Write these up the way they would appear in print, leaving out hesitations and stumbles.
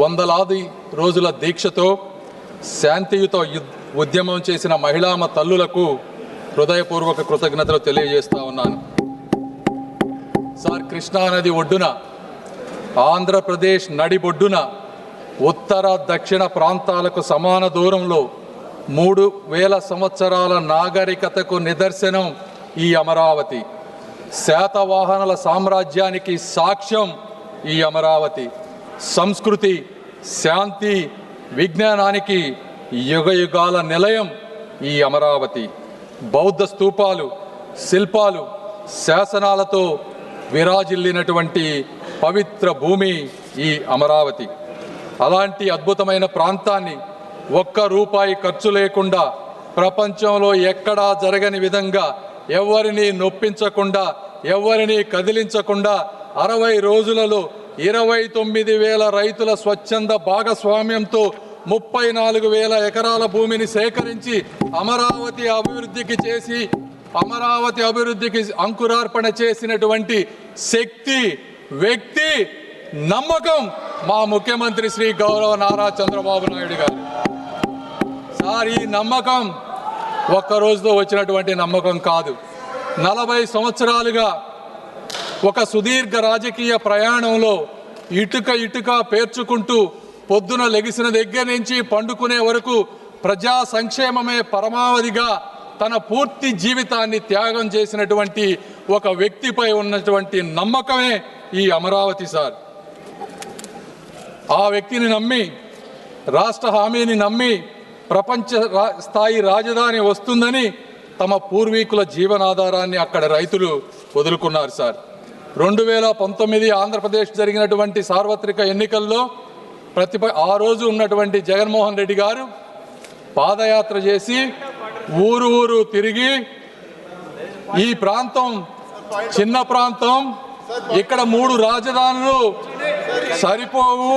వందలాది రోజుల దీక్షతో శాంతియుత ఉద్యమం చేసిన మహిళామ తల్లులకు హృదయపూర్వక కృతజ్ఞతలు తెలియజేస్తా ఉన్నాను. సార్, కృష్ణానది ఒడ్డున, ఆంధ్రప్రదేశ్ నడిబొడ్డున ఉత్తర దక్షిణ ప్రాంతాలకు సమాన దూరంలో 3000 సంవత్సరాల నాగరికతకు నిదర్శనం ఈ అమరావతి. శాతవాహనుల సామ్రాజ్యానికి సాక్ష్యం ఈ అమరావతి. సంస్కృతి, శాంతి, విజ్ఞానానికి యుగయుగాల నిలయం ఈ అమరావతి. బౌద్ధ స్తూపాలు, శిల్పాలు, శాసనాలతో విరాజిల్లినటువంటి పవిత్ర భూమి ఈ అమరావతి. అలాంటి అద్భుతమైన ప్రాంతాన్ని ఒక్క రూపాయి ఖర్చు లేకుండా, ప్రపంచంలో ఎక్కడా జరగని విధంగా, ఎవరిని నొప్పించకుండా, ఎవరిని కదిలించకుండా 60 రోజులలో 29,000 రైతుల స్వచ్ఛంద భాగస్వామ్యంతో 34,000 ఎకరాల భూమిని సేకరించి అమరావతి అభివృద్ధికి అంకురార్పణ చేసినటువంటి శక్తి, వ్యక్తి, నమ్మకం మా ముఖ్యమంత్రి శ్రీ గౌరవ నారా చంద్రబాబు నాయుడు గారు. సార్, ఈ నమ్మకం ఒక్కరోజుతో వచ్చినటువంటి నమ్మకం కాదు. 40 సంవత్సరాలుగా ఒక సుదీర్ఘ రాజకీయ ప్రయాణంలో ఇటుక పేర్చుకుంటూ పొద్దున లెగిసిన దగ్గర నుంచి పండుకునే వరకు ప్రజా సంక్షేమమే పరమావధిగా తన పూర్తి జీవితాన్ని త్యాగం చేసినటువంటి ఒక వ్యక్తిపై ఉన్నటువంటి నమ్మకమే ఈ అమరావతి. సార్, ఆ వ్యక్తిని నమ్మి, రాష్ట్ర హామీని నమ్మి ప్రపంచ స్థాయి రాజధాని వస్తుందని తమ పూర్వీకుల జీవనాధారాన్ని అక్కడ రైతులు వదులుకున్నారు. సార్, 2019 ఆంధ్రప్రదేశ్ జరిగినటువంటి సార్వత్రిక ఎన్నికల్లో ఆ రోజు ఉన్నటువంటి జగన్మోహన్ రెడ్డి గారు పాదయాత్ర చేసి ఊరు తిరిగి, ఈ ప్రాంతం చిన్న ప్రాంతం, ఇక్కడ 3 రాజధానులు సరిపోవు,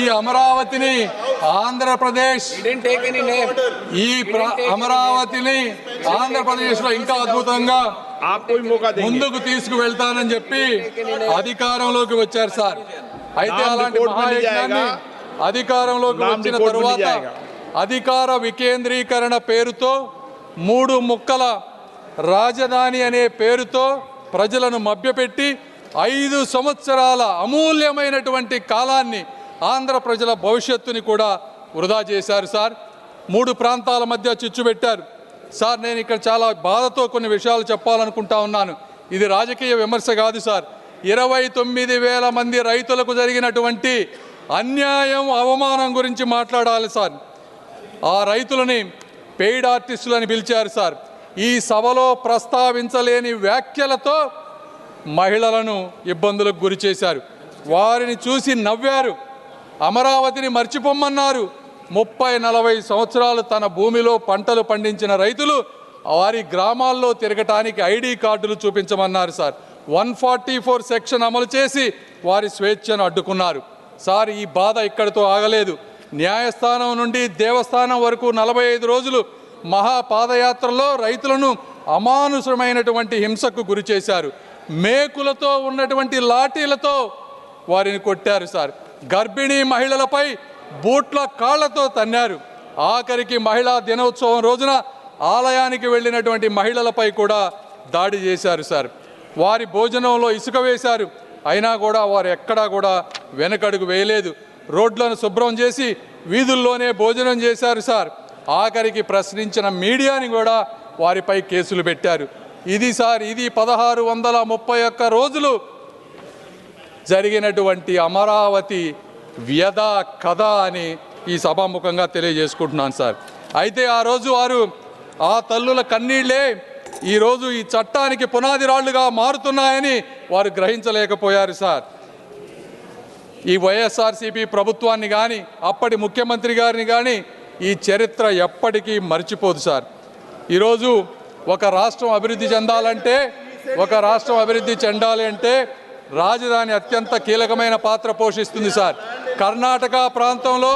ఈ అమరావతిని ఆంధ్రప్రదేశ్లో ఇంకా అద్భుతంగా ముందుకు తీసుకువెళ్తానని చెప్పి అధికారంలోకి వచ్చారు. సార్, అయితే అలాంటి మహాయజ్ఞాన్ని అధికారంలోకి వచ్చిన తరువాత అధికార వికేంద్రీకరణ పేరుతో 3 ముక్కల రాజధాని అనే పేరుతో ప్రజలను మభ్యపెట్టి 5 సంవత్సరాల అమూల్యమైనటువంటి కాలాన్ని, ఆంధ్ర ప్రజల భవిష్యత్తుని కూడా వృధా చేశారు. సార్, 3 ప్రాంతాల మధ్య చిచ్చు పెట్టారు. సార్, నేను ఇక్కడ చాలా బాధతో కొన్ని విషయాలు చెప్పాలనుకుంటా ఉన్నాను. ఇది రాజకీయ విమర్శ కాదు. సార్, 29,000 మంది రైతులకు జరిగినటువంటి అన్యాయం, అవమానం గురించి మాట్లాడాలి. సార్, ఆ రైతులని పెయిడ్ ఆర్టిస్టులని పిలిచారు. సార్, ఈ సభలో ప్రస్తావించలేని వ్యాఖ్యలతో మహిళలను ఇబ్బందులకు గురి చేశారు. వారిని చూసి నవ్వారు. అమరావతిని మర్చిపోమ్మన్నారు. 30-40 సంవత్సరాలు తన భూమిలో పంటలు పండించిన రైతులు వారి గ్రామాల్లో తిరగటానికి ఐడి కార్డులు చూపించమన్నారు. సార్, 144 సెక్షన్ అమలు చేసి వారి స్వేచ్ఛను అడ్డుకున్నారు. సార్, ఈ బాధ ఇక్కడితో ఆగలేదు. న్యాయస్థానం నుండి దేవస్థానం వరకు 45 రోజులు మహాపాదయాత్రలో రైతులను అమానుషమైనటువంటి హింసకు గురి చేశారు. మేకులతో ఉన్నటువంటి లాఠీలతో వారిని కొట్టారు. సార్, గర్భిణీ మహిళలపై బూట్ల కాళ్లతో తన్నారు. ఆఖరికి మహిళా దినోత్సవం రోజున ఆలయానికి వెళ్ళినటువంటి మహిళలపై కూడా దాడి చేశారు. సార్, వారి భోజనంలో ఇసుక వేశారు. అయినా కూడా వారు ఎక్కడా కూడా వెనకడుగు వేయలేదు. రోడ్లను శుభ్రం చేసి వీధుల్లోనే భోజనం చేశారు. సార్, ఆఖరికి ప్రశ్నించిన మీడియాని కూడా వారిపై కేసులు పెట్టారు. ఇది 1631 రోజులు జరిగినటువంటి అమరావతి వ్యధ కథ అని ఈ సభాముఖంగా తెలియజేసుకుంటున్నాను. సార్, అయితే ఆ రోజు వారు, ఆ తల్లుల కన్నీళ్లే ఈరోజు ఈ చట్టానికి పునాది రాళ్లుగా మారుతున్నాయని వారు గ్రహించలేకపోయారు. సార్, ఈ వైఎస్ఆర్సీపీ ప్రభుత్వాన్ని కానీ, అప్పటి ముఖ్యమంత్రి గారిని కానీ ఈ చరిత్ర ఎప్పటికీ మర్చిపోదు. సార్, ఈరోజు ఒక రాష్ట్రం అభివృద్ధి చెందాలి అంటే రాజధాని అత్యంత కీలకమైన పాత్ర పోషిస్తుంది. సార్, కర్ణాటక ప్రాంతంలో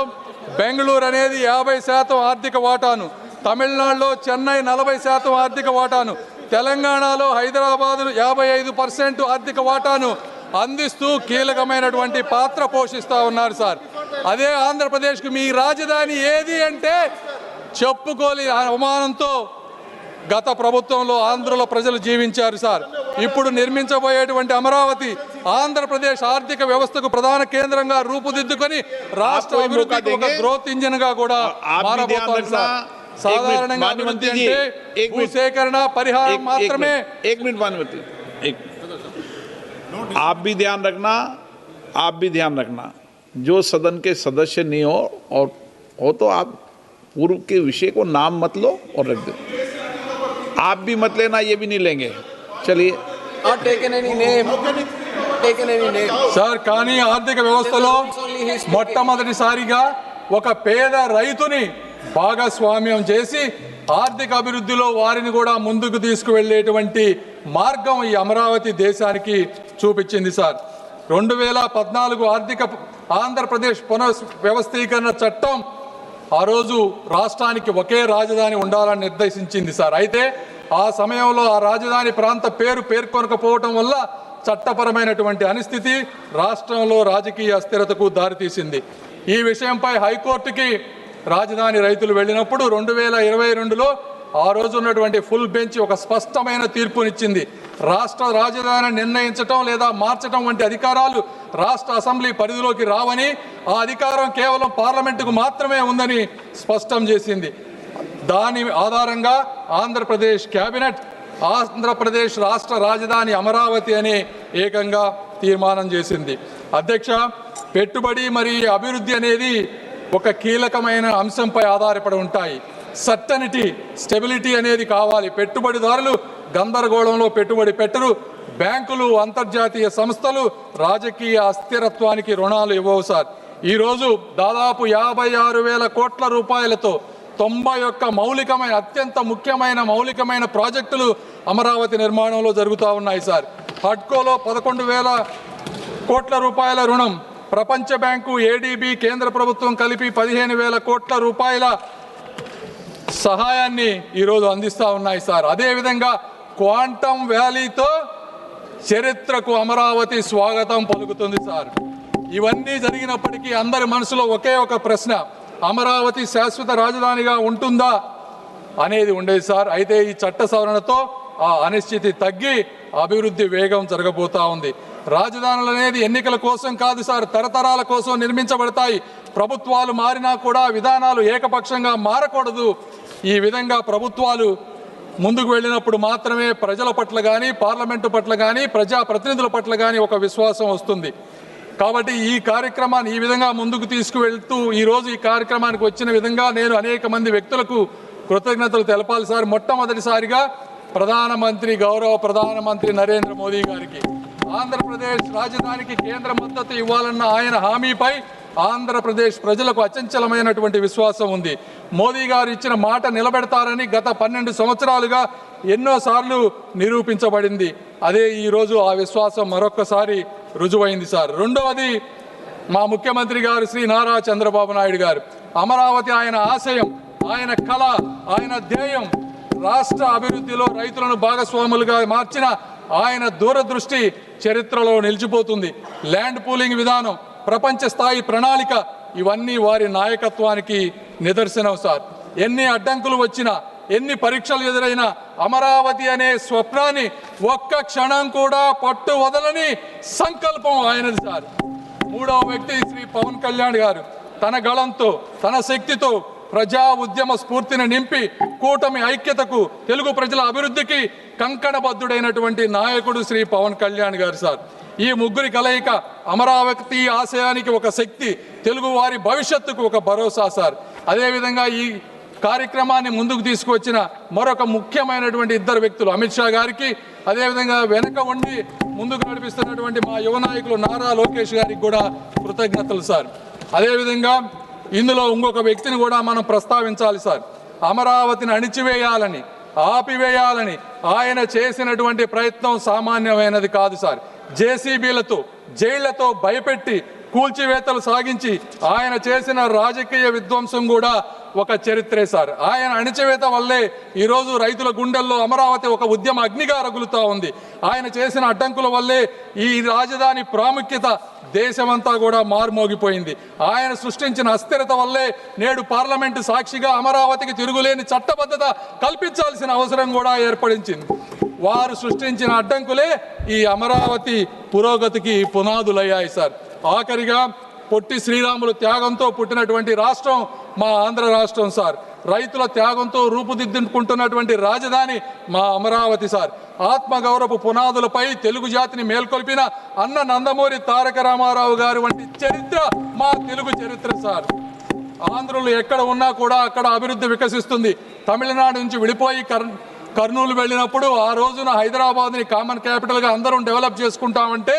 బెంగళూరు అనేది 50% ఆర్థిక వాటాను, తమిళనాడులో చెన్నై 40% ఆర్థిక వాటాను, తెలంగాణలో హైదరాబాదు 55% ఆర్థిక వాటాను, అందిస్తూ కీలకమైనటువంటి పాత్ర పోషిస్తూ ఉన్నారు సార్. అదే ఆంధ్రప్రదేశ్కు మీ రాజధాని ఏది అంటే చెప్పుకోలేని అవమానంతో గత ప్రభుత్వంలో ఆంధ్రలో ప్రజలు జీవించారు సార్. ఇప్పుడు నిర్మించబోయేటువంటి అమరావతి ఆంధ్రప్రదేశ్ ఆర్థిక వ్యవస్థకు ప్రధాన కేంద్రంగా రూపుదిద్దుకొని రాష్ట్ర అభివృద్ధికి ఒక గ్రోత్ ఇంజిన్ గా కూడా మారబోతోంది సార్. సాధారణంగా అభివృద్ధి అంటే భూసేకరణ పరిహారం మాత్రమే. आप भी ध्यान रखना जो सदन के सदस्य नहीं हो तो आप पूर्व के विषय को नाम मत लो और रख दो. आप भी मत लेना, ये भी नहीं लेंगे. चलिए. సార్ కానీ ఆర్థిక వ్యవస్థలో మొట్టమొదటిసారిగా ఒక పేద రైతుని భాగస్వామ్యం చేసి ఆర్థిక అభివృద్ధిలో వారిని కూడా ముందుకు తీసుకువెళ్ళేటువంటి మార్గం ఈ అమరావతి దేశానికి చూపించింది సార్. 2014 ఆర్థిక ఆంధ్రప్రదేశ్ పునర్వ్యవస్థీకరణ చట్టం ఆ రోజు రాష్ట్రానికి ఒకే రాజధాని ఉండాలని నిర్దేశించింది సార్. అయితే ఆ సమయంలో ఆ రాజధాని ప్రాంత పేరు పేర్కొనకపోవటం వల్ల చట్టపరమైనటువంటి అనిస్థితి రాష్ట్రంలో రాజకీయ అస్థిరతకు దారితీసింది. ఈ విషయంపై హైకోర్టుకి రాజధాని రైతులు వెళ్ళినప్పుడు 2022లో ఆ రోజు ఉన్నటువంటి ఫుల్ బెంచ్ ఒక స్పష్టమైన తీర్పునిచ్చింది. రాష్ట్ర రాజధాని నిర్ణయించటం లేదా మార్చటం వంటి అధికారాలు రాష్ట్ర అసెంబ్లీ పరిధిలోకి రావని, ఆ అధికారం కేవలం పార్లమెంటుకు మాత్రమే ఉందని స్పష్టం చేసింది. దాని ఆధారంగా ఆంధ్రప్రదేశ్ కేబినెట్ ఆంధ్రప్రదేశ్ రాష్ట్ర రాజధాని అమరావతి అనే ఏకంగా తీర్మానం చేసింది. అధ్యక్ష, పెట్టుబడి మరియు అభివృద్ధి అనేది ఒక కీలకమైన అంశంపై ఆధారపడి ఉంటాయి. సర్టనిటీ, స్టెబిలిటీ అనేది కావాలి. పెట్టుబడిదారులు గందరగోళంలో పెట్టుబడి పెట్టరు. బ్యాంకులు, అంతర్జాతీయ సంస్థలు రాజకీయ అస్థిరత్వానికి రుణాలు ఇవ్వవు సార్. ఈరోజు దాదాపు 56,000 కోట్ల రూపాయలతో 91 అత్యంత ముఖ్యమైన మౌలికమైన ప్రాజెక్టులు అమరావతి నిర్మాణంలో జరుగుతూ ఉన్నాయి సార్. హడ్కోలో 11,000 కోట్ల రూపాయల రుణం, ప్రపంచ బ్యాంకు, ఏడీబీ, కేంద్ర ప్రభుత్వం కలిపి 15,000 కోట్ల రూపాయల సహాయాన్ని ఈరోజు అందిస్తూ ఉన్నాయి సార్. అదేవిధంగా క్వాంటమ్ వ్యాలీతో చరిత్రకు అమరావతి స్వాగతం పలుకుతుంది సార్. ఇవన్నీ జరిగినప్పటికీ అందరి మనసులో ఒకే ఒక ప్రశ్న, అమరావతి శాశ్వత రాజధానిగా ఉంటుందా అనేది ఉండేది సార్. అయితే ఈ చట్ట సవరణతో ఆ అనిశ్చితి తగ్గి అభివృద్ధి వేగం జరగబోతా ఉంది. రాజధానులు అనేది ఎన్నికల కోసం కాదు సార్, తరతరాల కోసం నిర్మించబడతాయి. ప్రభుత్వాలు మారినా కూడా విధానాలు ఏకపక్షంగా మారకూడదు. ఈ విధంగా ప్రభుత్వాలు ముందుకు వెళ్ళినప్పుడు మాత్రమే ప్రజల పట్ల కానీ, పార్లమెంటు పట్ల కానీ, ప్రజాప్రతినిధుల పట్ల కానీ ఒక విశ్వాసం వస్తుంది. కాబట్టి ఈ కార్యక్రమాన్ని ఈ విధంగా ముందుకు తీసుకువెళ్తూ ఈరోజు ఈ కార్యక్రమానికి వచ్చిన విధంగా నేను అనేక మంది వ్యక్తులకు కృతజ్ఞతలు తెలపాలి సార్. మొట్టమొదటిసారిగా గౌరవ ప్రధానమంత్రి నరేంద్ర మోదీ గారికి ఆంధ్రప్రదేశ్ రాజధానికి కేంద్ర మద్దతు ఇవ్వాలన్న ఆయన హామీపై ఆంధ్రప్రదేశ్ ప్రజలకు అచంచలమైనటువంటి విశ్వాసం ఉంది. మోదీ గారు ఇచ్చిన మాట నిలబెడతారని గత 12 సంవత్సరాలుగా ఎన్నోసార్లు నిరూపించబడింది. అదే ఈరోజు ఆ విశ్వాసం మరొక్కసారి రుజువైంది సార్. రెండవది, మా ముఖ్యమంత్రి గారు శ్రీ నారా చంద్రబాబు నాయుడు గారు అమరావతి ఆయన ఆశయం, ఆయన కళ, ఆయన ధ్యేయం. రాష్ట్ర అభివృద్ధిలో రైతులను భాగస్వాములుగా మార్చిన ఆయన దూరదృష్టి చరిత్రలో నిలిచిపోతుంది. ల్యాండ్ పూలింగ్ విధానం, ప్రపంచ స్థాయి ప్రణాళిక, ఇవన్నీ వారి నాయకత్వానికి నిదర్శనం సార్. ఎన్ని అడ్డంకులు వచ్చినా, ఎన్ని పరీక్షలు ఎదురైనా అమరావతి అనే స్వప్నాన్ని ఒక్క క్షణం కూడా పట్టు వదలని సంకల్పం ఆయనది సార్. మూడవ వ్యక్తి శ్రీ పవన్ కళ్యాణ్ గారు తన గళంతో, తన శక్తితో ప్రజా ఉద్యమ స్ఫూర్తిని నింపి కూటమి ఐక్యతకు, తెలుగు ప్రజల అభివృద్ధికి కంకణబద్ధుడైనటువంటి నాయకుడు శ్రీ పవన్ కళ్యాణ్ గారు సార్. ఈ ముగ్గురి కలయిక అమరావతి ఆశయానికి ఒక శక్తి, తెలుగు వారి భవిష్యత్తుకు ఒక భరోసా సార్. అదేవిధంగా ఈ కార్యక్రమాన్ని ముందుకు తీసుకువచ్చిన మరొక ముఖ్యమైనటువంటి ఇద్దరు వ్యక్తులు అమిత్ షా గారికి, అదేవిధంగా వెనక ఉండి ముందుకు నడిపిస్తున్నటువంటి మా యువ నాయకులు నారా లోకేష్ గారికి కూడా కృతజ్ఞతలు సార్. అదేవిధంగా ఇందులో ఇంకొక వ్యక్తిని కూడా మనం ప్రస్తావించాలి సార్. అమరావతిని అణిచివేయాలని, ఆపివేయాలని ఆయన చేసినటువంటి ప్రయత్నం సామాన్యమైనది కాదు సార్. జేసీబీలతో, జైళ్లతో భయపెట్టి కూల్చివేతలు సాగించి ఆయన చేసిన రాజకీయ విధ్వంసం కూడా ఒక చరిత్రే సార్. ఆయన అణచివేత వల్లే ఈరోజు రైతుల గుండెల్లో అమరావతి ఒక ఉద్యమ అగ్నిగా రగులుతూ ఉంది. ఆయన చేసిన అడ్డంకుల వల్లే ఈ రాజధాని ప్రాముఖ్యత దేశమంతా కూడా మారుమోగిపోయింది. ఆయన సృష్టించిన అస్థిరత వల్లే నేడు పార్లమెంటు సాక్షిగా అమరావతికి తిరుగులేని చట్టబద్ధత కల్పించాల్సిన అవసరం కూడా ఏర్పడించింది. వారు సృష్టించిన అడ్డంకులే ఈ అమరావతి పురోగతికి పునాదులయ్యాయి సార్. ఆఖరిగా పొట్టి శ్రీరాములు త్యాగంతో పుట్టినటువంటి రాష్ట్రం మా ఆంధ్ర రాష్ట్రం సార్. రైతుల త్యాగంతో రూపుదిద్దుకుంటున్నటువంటి రాజధాని మా అమరావతి సార్. ఆత్మగౌరవ పునాదులపై తెలుగు జాతిని మేల్కొల్పిన అన్న నందమూరి తారక రామారావు గారు వంటి చరిత్ర మా తెలుగు చరిత్ర సార్. ఆంధ్రులు ఎక్కడ ఉన్నా కూడా అక్కడ అభివృద్ధి వికసిస్తుంది. తమిళనాడు నుంచి విడిపోయి కర్నూలు వెళ్ళినప్పుడు ఆ రోజున హైదరాబాద్ని కామన్ క్యాపిటల్గా అందరం డెవలప్ చేసుకుంటామంటే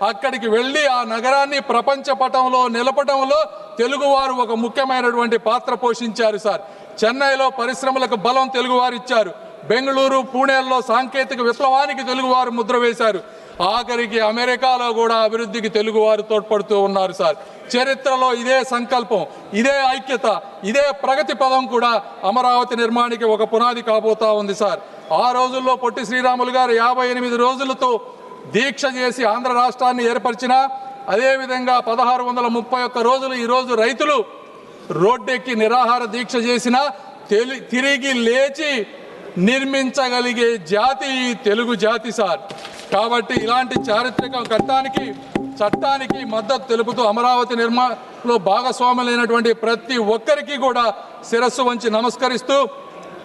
అక్కడికి వెళ్ళి ఆ నగరాన్ని ప్రపంచ పటంలో నిలపడంలో తెలుగువారు ఒక ముఖ్యమైనటువంటి పాత్ర పోషించారు సార్. చెన్నైలో పరిశ్రమలకు బలం తెలుగువారు ఇచ్చారు. బెంగళూరు, పూణేల్లో సాంకేతిక విప్లవానికి తెలుగువారు ముద్ర వేశారు. ఆఖరికి అమెరికాలో కూడా అభివృద్ధికి తెలుగువారు తోడ్పడుతూ ఉన్నారు సార్. చరిత్రలో ఇదే సంకల్పం, ఇదే ఐక్యత, ఇదే ప్రగతి పదం కూడా అమరావతి నిర్మాణానికి ఒక పునాది కాబోతా ఉంది సార్. ఆ రోజుల్లో పొట్టి శ్రీరాములు గారు 58 రోజులతో దీక్ష చేసి ఆంధ్ర రాష్ట్రాన్ని ఏర్పరిచిన, అదేవిధంగా 1631 రోజులు ఈరోజు రైతులు రోడ్డెక్కి నిరాహార దీక్ష చేసిన తిరిగి లేచి నిర్మించగలిగే జాతి తెలుగు జాతి సార్. కాబట్టి ఇలాంటి చారిత్రక ఘట్టానికి చట్టానికి మద్దతు తెలుపుతూ అమరావతి నిర్మాణంలో భాగస్వాములైనటువంటి ప్రతి ఒక్కరికి కూడా శిరస్సు వంచి నమస్కరిస్తూ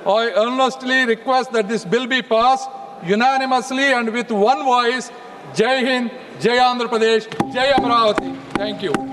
I earnestly request that this bill be passed unanimously and with one voice. Jai Hind, Jai Andhra Pradesh, Jai Amaravati. Thank you.